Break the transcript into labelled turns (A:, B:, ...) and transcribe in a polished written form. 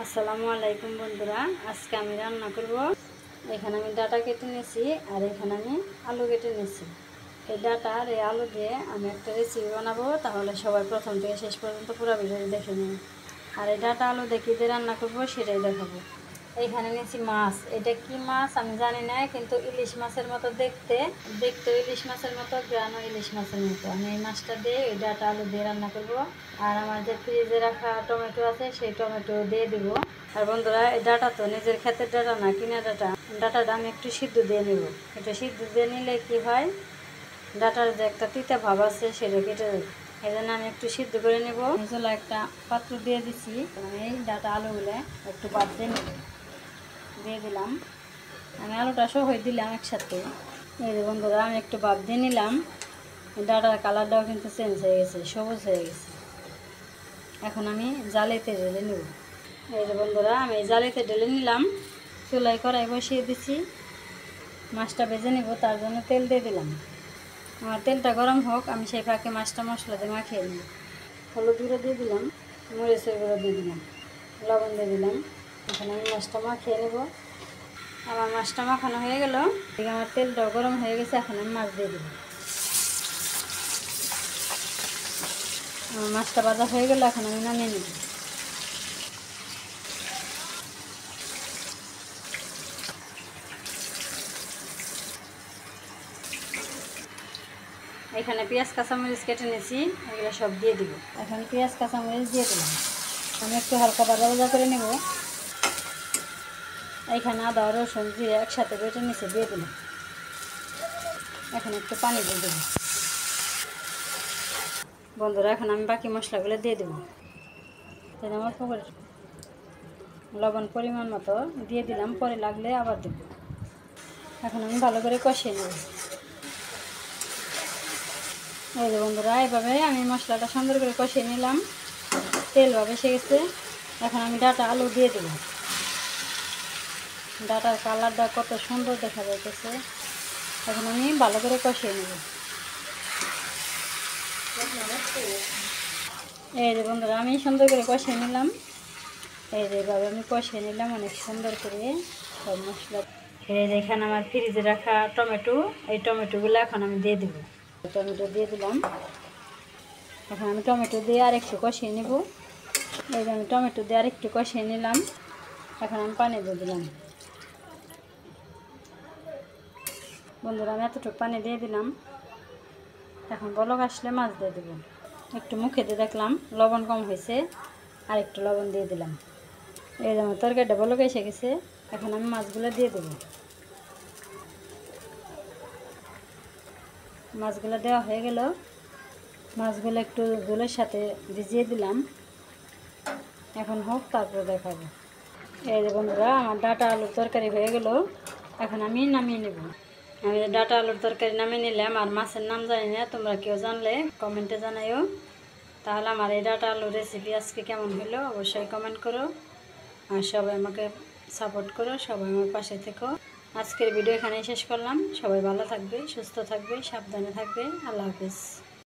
A: আসসালামু আলাইকুম বন্ধুরা, আজকে আমি রান্না করব। এখানে আমি ডাটা কেটে নিয়েছি আর এখানে আমি আলু কেটে নিয়েছি। এই ডাটা আর এই আলু দিয়ে আমি একটা রেসিপি বানাবো, তাহলে সবাই প্রথম থেকে শেষ পর্যন্ত পুরো ভিডিওটি দেখে নিন। আর এই ডাটা আলু দিয়ে কী দিয়ে রান্না করবো সেটাই দেখাবো। এইখানে নিয়েছি মাছ। এটা কি মাছ আমি জানি না, কিন্তু ইলিশ মাছের মতো দেখতে ইলিশ মাছের মতো, গ্রানও ইলিশ মাছের মতো। আমি এই মাছটা দিয়ে এই ডাটা আলু দিয়ে রান্না করব। আর আমার যে ফ্রিজে রাখা টমেটো আছে সেই টমেটো দিয়ে দিব। আর বন্ধুরা, এই ডাটা তো নিজের ক্ষেতের ডাটা না, কিনা ডাটাটা আমি একটু সিদ্ধ দিয়ে নেব। এটা সিদ্ধ দিয়ে নিলে কি হয়, ডাটার যে একটা তিতা ভাব আছে সেটা কেটে যাবে। এই জন্য আমি একটু সিদ্ধ করে নেব। চলো একটা পাত্র দিয়ে দিচ্ছি, আমি এই ডাটা আলুগুলো একটু বাদ দিয়ে দিলাম। আমি আলুটা সহ দিলাম একসাথে। এই যে বন্ধুরা, আমি একটু বাদ দিয়ে নিলাম। ডাটার কালারটাও কিন্তু চেঞ্জ হয়ে গেছে, সবুজ হয়ে গেছে। এখন আমি জালিতে ঢেলে নেব। এই যে বন্ধুরা, আমি জালিতে ঢেলে নিলাম। চুলায় কড়াই বসিয়ে দিচ্ছি, মাছটা ভেজে নেব, তার জন্য তেল দিয়ে দিলাম। আমার তেলটা গরম হোক, আমি সেই ফাঁকে মাছটা মশলা দিয়ে মাখিয়ে নেব। হলুদ গুঁড়ো দিয়ে দিলাম, মরিচের গুঁড়ো দিয়ে দিলাম, লবণ দিয়ে দিলাম। এখন আমি মাছটা মাখিয়ে নেব। আমার মাছটা মাখানো হয়ে গেল, এদিকে আমার তেলটাও গরম হয়ে গেছে। এখন আমি মাছ দিয়ে দেব। আমার মাছটা ভাজা হয়ে গেল, এখন আমি নামিয়ে নেব। এখানে পেঁয়াজ কাঁচামরিচ কেটে নিয়েছি, এগুলো সব দিয়ে দিব। এখন পেঁয়াজ কাঁচামরিচ দিয়ে দিলাম। আমি একটু হালকা ভাজা ভাজা করে নেব। এইখানে আদা রসুন জিরে একসাথে বেটে নিচে দিয়ে দিলাম। এখন একটু পানি দিয়ে দেবো। বন্ধুরা, এখন আমি বাকি মশলাগুলো দিয়ে দেবো। আমার পুকুরের লবণ পরিমাণ মতো দিয়ে দিলাম, পরে লাগলে আবার দেব। এখন আমি ভালো করে কষিয়ে নেব। এই যে বন্ধুরা, এইভাবে আমি মশলাটা সুন্দর করে কষিয়ে নিলাম। তেল ভেসে গেছে। এখন আমি ডাটা আলু দিয়ে দেব। ডাটার কালারটা কত সুন্দর দেখা যাইতেছে। এখন আমি ভালো করে কষিয়ে নেব। এই যে বন্ধুরা, আমি সুন্দর করে কষিয়ে নিলাম। এই যে এভাবে আমি কষিয়ে নিলাম অনেক সুন্দর করে সব মশলা। এই যে এখানে আমার ফ্রিজে রাখা টমেটো, এই টমেটোগুলো এখন আমি দিয়ে দেবো। টমেটো দিয়ে দিলাম। এখন আমি টমেটো দিয়ে আর একটু কষিয়ে নেব। এই যে আমি টমেটো দিয়ে আর একটু কষিয়ে নিলাম। এখন আমি পানি দিয়ে দিলাম। বন্ধুরা, আমি এতটুকু পানি দিয়ে দিলাম। এখন বলক আসলে মাছ দিয়ে দেবো। একটু মুখে দিয়ে দেখলাম লবণ কম হয়েছে, আর একটু লবণ দিয়ে দিলাম। এই যে আমার তরকারিটা বলক এসে গেছে। এখন আমি মাছগুলো দিয়ে দেবো। মাছগুলো দেওয়া হয়ে গেল। মাছগুলো একটু ঝোলের সাথে ভিজিয়ে দিলাম। এখন হোক, তারপর দেখাবো। এই যে বন্ধুরা, আমার ডাটা আলুর তরকারি হয়ে গেল। এখন আমি নামিয়ে নেব। আমি ডাটা আলুর তরকারি নামিয়ে নিলাম। আর মাছের নাম জানি না, তোমরা কেউ জানলে কমেন্টে জানাইও। তাহলে আমার এই ডাটা আলুর রেসিপি আজকে কেমন হলো অবশ্যই কমেন্ট করো। আর সবাই আমাকে সাপোর্ট করো, সবাই আমার পাশে থেকো। আজকের ভিডিও এখানেই শেষ করলাম। সবাই ভালো থাকবে, সুস্থ থাকবে, সাবধানে থাকবে। আল্লাহ হাফিজ।